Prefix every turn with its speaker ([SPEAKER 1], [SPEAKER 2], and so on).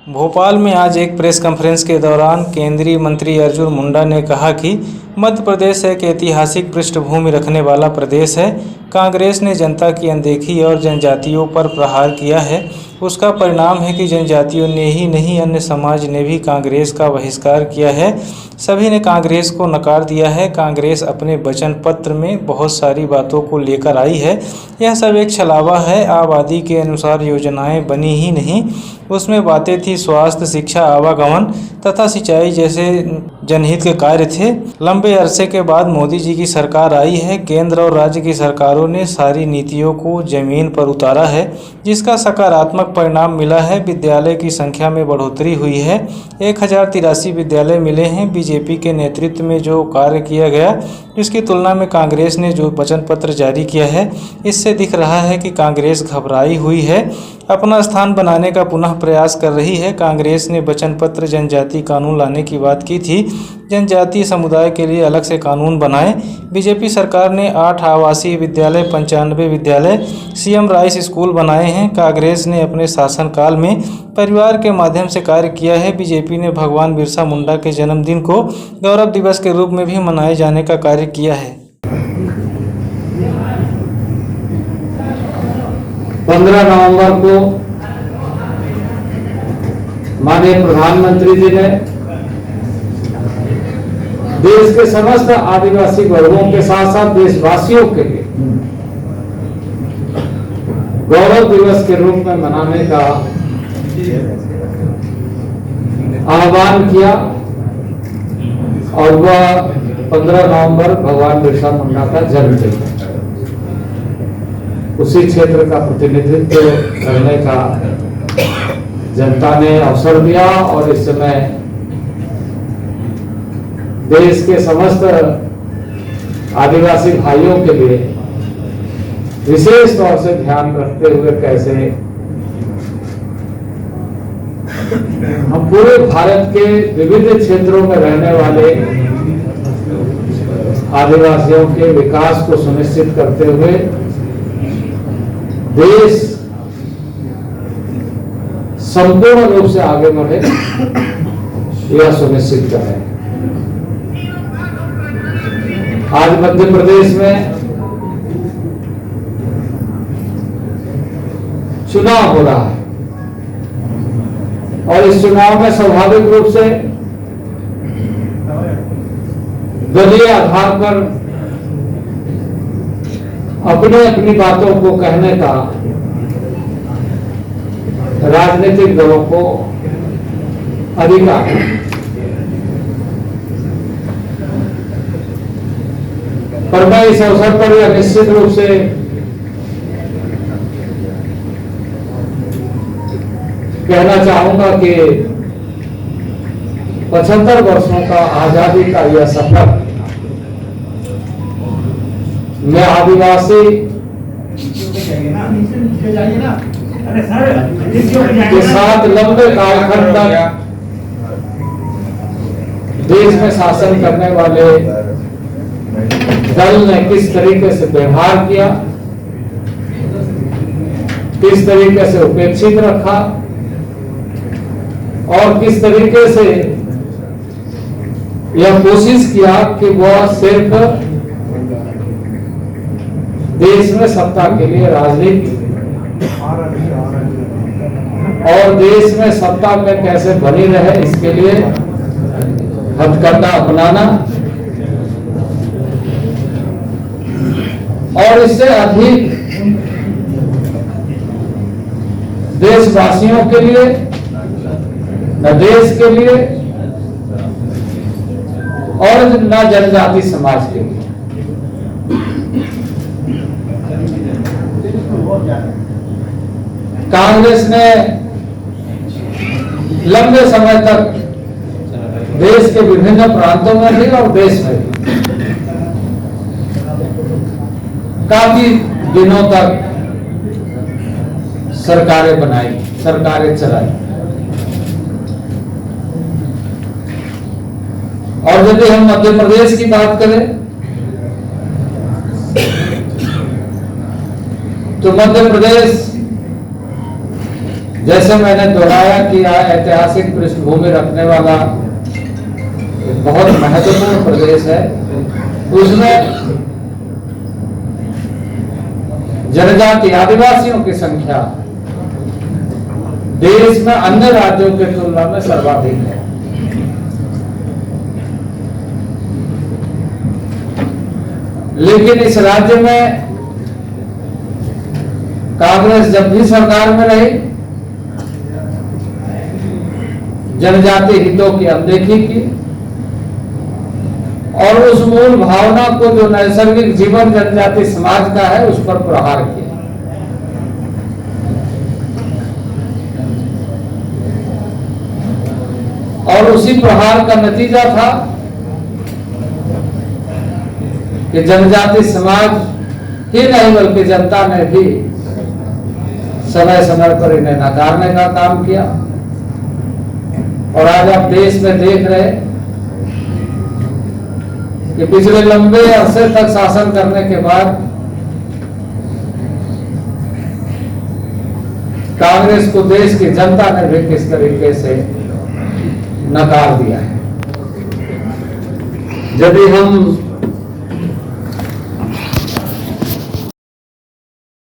[SPEAKER 1] भोपाल में आज एक प्रेस कॉन्फ्रेंस के दौरान केंद्रीय मंत्री अर्जुन मुंडा ने कहा कि मध्य प्रदेश एक ऐतिहासिक पृष्ठभूमि रखने वाला प्रदेश है। कांग्रेस ने जनता की अनदेखी और जनजातियों पर प्रहार किया है। उसका परिणाम है कि जनजातियों ने ही नहीं, अन्य समाज ने भी कांग्रेस का बहिष्कार किया है। सभी ने कांग्रेस को नकार दिया है। कांग्रेस अपने वचन पत्र में बहुत सारी बातों को लेकर आई है। यह सब एक छलावा है। आबादी के अनुसार योजनाएं बनी ही नहीं, उसमें बातें थी स्वास्थ्य, शिक्षा, आवागमन तथा सिंचाई जैसे जनहित के कार्य थे। लंबे अरसे के बाद मोदी जी की सरकार आई है। केंद्र और राज्य की सरकारों ने सारी नीतियों को जमीन पर उतारा है, जिसका सकारात्मक परिणाम मिला है। विद्यालय की संख्या में बढ़ोतरी हुई है। 1083 विद्यालय मिले हैं। बीजेपी के नेतृत्व में जो कार्य किया गया, इसकी तुलना में कांग्रेस ने जो वचन पत्र जारी किया है, इससे दिख रहा है कि कांग्रेस घबराई हुई है, अपना स्थान बनाने का पुनः प्रयास कर रही है। कांग्रेस ने वचन पत्र जनजाति कानून लाने की बात की थी। जनजातीय समुदाय के लिए अलग से कानून बनाए। बीजेपी सरकार ने 8 आवासीय विद्यालय, 95 विद्यालय, सीएम राइस स्कूल बनाए हैं। कांग्रेस ने अपने शासनकाल में परिवार के माध्यम से कार्य किया है। बीजेपी ने भगवान बिरसा मुंडा के जन्मदिन को गौरव दिवस के रूप में भी मनाए जाने का कार्य किया है।
[SPEAKER 2] 15 नवंबर को माननीय प्रधानमंत्री जी ने देश के समस्त आदिवासी वर्गों के साथ साथ देशवासियों के लिए गौरव दिवस के रूप में मनाने का आह्वान किया और वह 15 नवंबर भगवान बिरसा मुंडा का जन्मदिन है। उसी क्षेत्र का प्रतिनिधित्व करने का जनता ने अवसर दिया और इस समय देश के समस्त आदिवासी भाइयों के लिए विशेष तौर से ध्यान रखते हुए कैसे हम पूरे भारत के विविध क्षेत्रों में रहने वाले आदिवासियों के विकास को सुनिश्चित करते हुए देश संपूर्ण रूप से आगे बढ़े, यह सुनिश्चित करें। आज मध्य प्रदेश में चुनाव हो रहा है और इस चुनाव में स्वाभाविक रूप से दलीय आधार पर अपने अपनी बातों को कहने का राजनीतिक दलों को अधिकार है। पर मैं इस अवसर पर यह निश्चित रूप से कहना चाहूंगा कि 75 वर्षों का आजादी का यह सफर मैं आदिवासी के साथ लंबे कालखंड तक देश में शासन करने वाले दल ने किस तरीके से व्यवहार किया, किस तरीके से उपेक्षित रखा और किस तरीके से यह कोशिश किया कि वह सिर्फ देश में सत्ता के लिए राजनीति और देश में सत्ता में कैसे बनी रहे इसके लिए हथकंडा अपनाना और इससे अधिक देशवासियों के लिए, न देश के लिए और न जनजाति समाज के लिए। कांग्रेस ने लंबे समय तक देश के विभिन्न प्रांतों में भी और देश में भी काफी दिनों तक सरकारें बनाई, सरकारें चलाई। और यदि हम मध्य प्रदेश की बात करें तो मध्य प्रदेश जैसे मैंने दोहराया कि ऐतिहासिक पृष्ठभूमि रखने वाला एक बहुत महत्वपूर्ण प्रदेश है, उसमें जनजाति आदिवासियों की संख्या देश में अन्य राज्यों की तुलना में सर्वाधिक है। लेकिन इस राज्य में कांग्रेस जब भी सरकार में रही, जनजाति हितों की अनदेखी की और उस मूल भावना को जो नैसर्गिक जीवन जनजाति समाज का है उस पर प्रहार किया। और उसी प्रहार का नतीजा था कि जनजाति समाज ही नहीं बल्कि जनता ने भी समय समय पर इन्हें नकारने का काम किया। और आज आप देश में देख रहे कि पिछले लंबे अरसे तक शासन करने के बाद कांग्रेस को देश की जनता ने भी किस तरीके से नकार दिया है। यदि हम